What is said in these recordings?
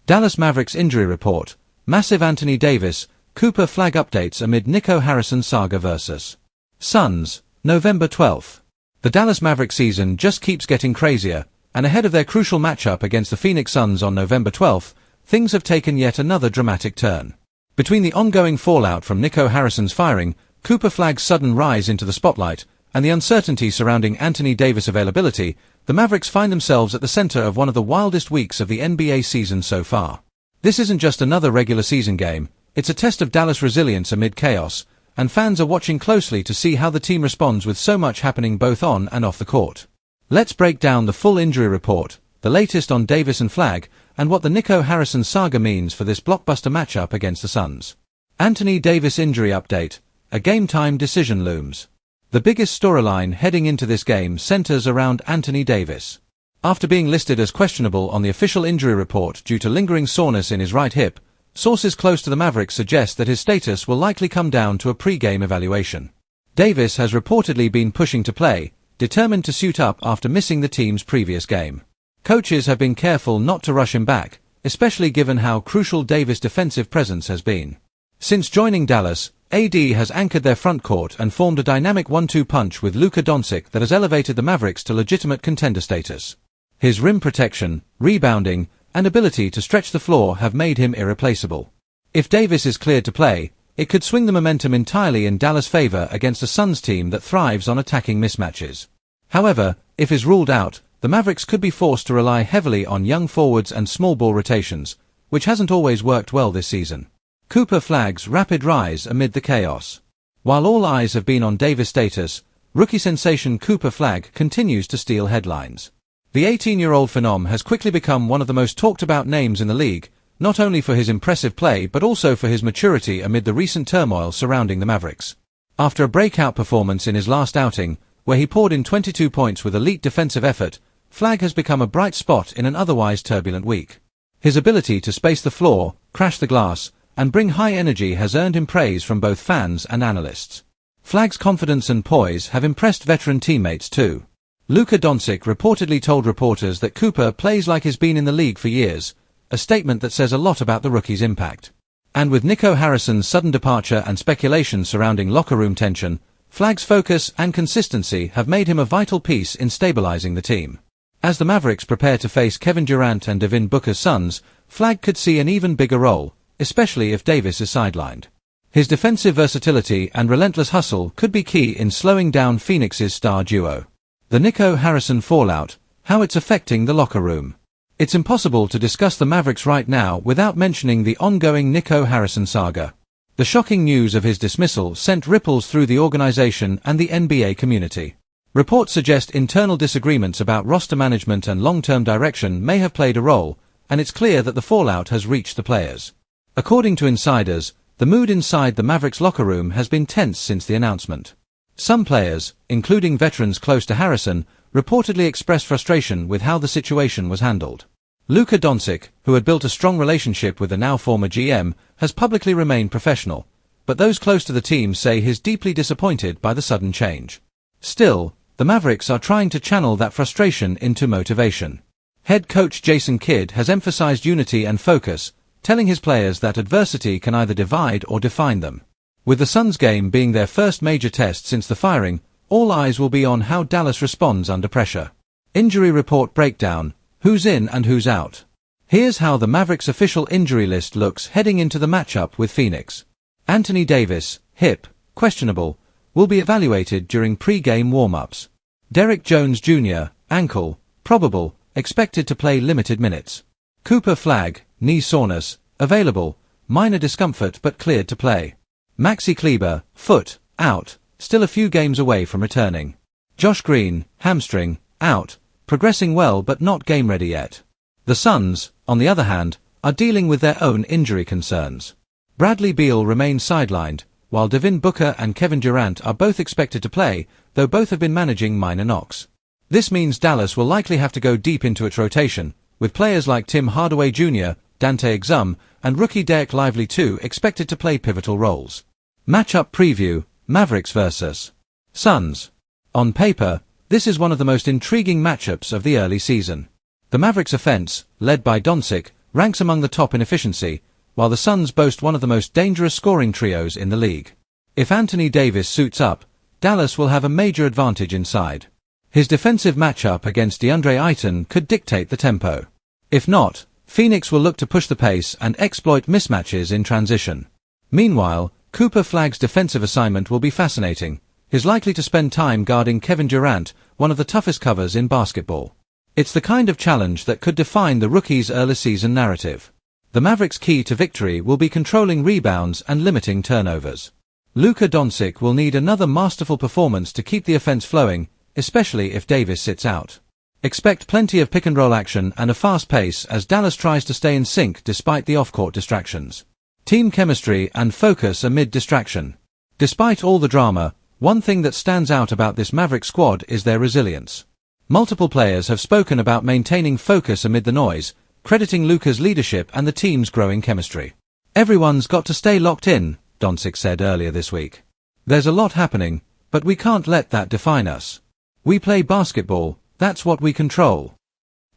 Dallas Mavericks injury report. Massive Anthony Davis, Cooper Flagg updates amid Nico Harrison saga vs. Suns, November 12th. The Dallas Mavericks season just keeps getting crazier, and ahead of their crucial matchup against the Phoenix Suns on November 12th, things have taken yet another dramatic turn. Between the ongoing fallout from Nico Harrison's firing, Cooper Flagg's sudden rise into the spotlight, and the uncertainty surrounding Anthony Davis' availability, the Mavericks find themselves at the center of one of the wildest weeks of the NBA season so far. This isn't just another regular season game, it's a test of Dallas' resilience amid chaos, and fans are watching closely to see how the team responds with so much happening both on and off the court. Let's break down the full injury report, the latest on Davis and Flagg, and what the Nico Harrison saga means for this blockbuster matchup against the Suns. Anthony Davis injury update. A game-time decision looms. The biggest storyline heading into this game centers around Anthony Davis. After being listed as questionable on the official injury report due to lingering soreness in his right hip, sources close to the Mavericks suggest that his status will likely come down to a pre-game evaluation. Davis has reportedly been pushing to play, determined to suit up after missing the team's previous game. Coaches have been careful not to rush him back, especially given how crucial Davis' defensive presence has been. Since joining Dallas, AD has anchored their front court and formed a dynamic 1-2 punch with Luka Doncic that has elevated the Mavericks to legitimate contender status. His rim protection, rebounding, and ability to stretch the floor have made him irreplaceable. If Davis is cleared to play, it could swing the momentum entirely in Dallas' favor against a Suns team that thrives on attacking mismatches. However, if he's ruled out, the Mavericks could be forced to rely heavily on young forwards and small ball rotations, which hasn't always worked well this season. Cooper Flagg's rapid rise amid the chaos. While all eyes have been on Davis' status, rookie sensation Cooper Flagg continues to steal headlines. The 18-year-old phenom has quickly become one of the most talked-about names in the league, not only for his impressive play but also for his maturity amid the recent turmoil surrounding the Mavericks. After a breakout performance in his last outing, where he poured in 22 points with elite defensive effort, Flagg has become a bright spot in an otherwise turbulent week. His ability to space the floor, crash the glass, and bring high energy has earned him praise from both fans and analysts. Flagg's confidence and poise have impressed veteran teammates too. Luka Doncic reportedly told reporters that Cooper plays like he's been in the league for years, a statement that says a lot about the rookie's impact. And with Nico Harrison's sudden departure and speculation surrounding locker room tension, Flagg's focus and consistency have made him a vital piece in stabilizing the team. As the Mavericks prepare to face Kevin Durant and Devin Booker's Suns, Flagg could see an even bigger role, especially if Davis is sidelined. His defensive versatility and relentless hustle could be key in slowing down Phoenix's star duo. The Nico Harrison fallout, how it's affecting the locker room. It's impossible to discuss the Mavericks right now without mentioning the ongoing Nico Harrison saga. The shocking news of his dismissal sent ripples through the organization and the NBA community. Reports suggest internal disagreements about roster management and long-term direction may have played a role, and it's clear that the fallout has reached the players. According to insiders, the mood inside the Mavericks locker room has been tense since the announcement. Some players, including veterans close to Harrison, reportedly expressed frustration with how the situation was handled. Luka Doncic, who had built a strong relationship with the now former GM, has publicly remained professional, but those close to the team say he's deeply disappointed by the sudden change. Still, the Mavericks are trying to channel that frustration into motivation. Head coach Jason Kidd has emphasized unity and focus, telling his players that adversity can either divide or define them. With the Suns game being their first major test since the firing, all eyes will be on how Dallas responds under pressure. Injury report breakdown, who's in and who's out. Here's how the Mavericks official injury list looks heading into the matchup with Phoenix. Anthony Davis, hip, questionable, will be evaluated during pre-game warm-ups. Derrick Jones Jr., ankle, probable, expected to play limited minutes. Cooper Flagg, knee soreness, available, minor discomfort but cleared to play. Maxi Kleber, foot, out, still a few games away from returning. Josh Green, hamstring, out, progressing well but not game-ready yet. The Suns, on the other hand, are dealing with their own injury concerns. Bradley Beal remains sidelined, while Devin Booker and Kevin Durant are both expected to play, though both have been managing minor knocks. This means Dallas will likely have to go deep into its rotation, with players like Tim Hardaway Jr., Dante Exum, and rookie Derek Lively II expected to play pivotal roles. Matchup preview, Mavericks vs. Suns. On paper, this is one of the most intriguing matchups of the early season. The Mavericks offense, led by Doncic, ranks among the top in efficiency, while the Suns boast one of the most dangerous scoring trios in the league. If Anthony Davis suits up, Dallas will have a major advantage inside. His defensive matchup against DeAndre Ayton could dictate the tempo. If not, Phoenix will look to push the pace and exploit mismatches in transition. Meanwhile, Cooper Flagg's defensive assignment will be fascinating. He's likely to spend time guarding Kevin Durant, one of the toughest covers in basketball. It's the kind of challenge that could define the rookie's early season narrative. The Mavericks' key to victory will be controlling rebounds and limiting turnovers. Luka Doncic will need another masterful performance to keep the offense flowing, especially if Davis sits out. Expect plenty of pick-and-roll action and a fast pace as Dallas tries to stay in sync despite the off-court distractions. Team chemistry and focus amid distraction. Despite all the drama, one thing that stands out about this Maverick squad is their resilience. Multiple players have spoken about maintaining focus amid the noise, crediting Luka's leadership and the team's growing chemistry. "Everyone's got to stay locked in," Doncic said earlier this week. "There's a lot happening, but we can't let that define us. We play basketball, that's what we control."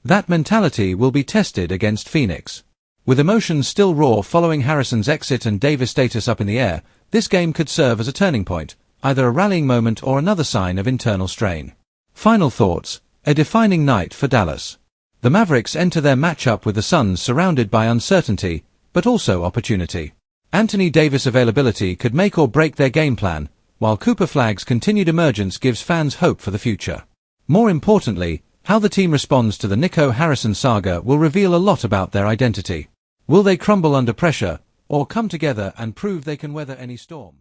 That mentality will be tested against Phoenix. With emotions still raw following Harrison's exit and Davis' status up in the air, this game could serve as a turning point, either a rallying moment or another sign of internal strain. Final thoughts: a defining night for Dallas. The Mavericks enter their matchup with the Suns surrounded by uncertainty, but also opportunity. Anthony Davis' availability could make or break their game plan, while Cooper Flagg's continued emergence gives fans hope for the future. More importantly, how the team responds to the Nico Harrison saga will reveal a lot about their identity. Will they crumble under pressure, or come together and prove they can weather any storm?